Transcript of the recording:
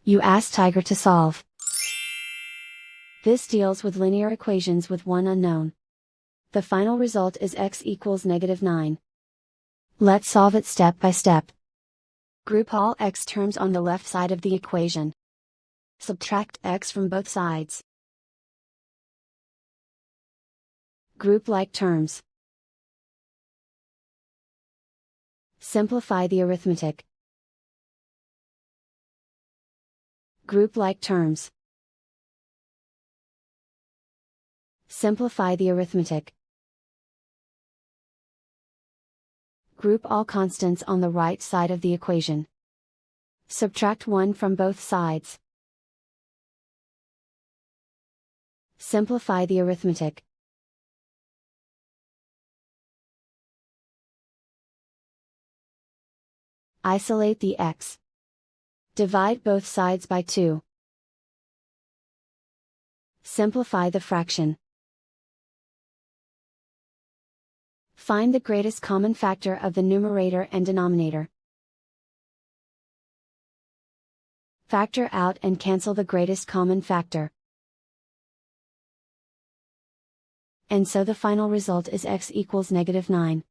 You ask Tiger to solve. This deals with linear equations with one unknown. The final result is x equals -9. Let's solve it step by step. Group all x terms on the left side of the equation. Subtract x from both sides. Group like terms. Simplify the arithmetic. Group like terms. Simplify the arithmetic. Group all constants on the right side of the equation. Subtract 1 from both sides. Simplify the arithmetic. Isolate the x. Divide both sides by 2. Simplify the fraction. Find the greatest common factor of the numerator and denominator. Factor out and cancel the greatest common factor. And so the final result is x equals -9.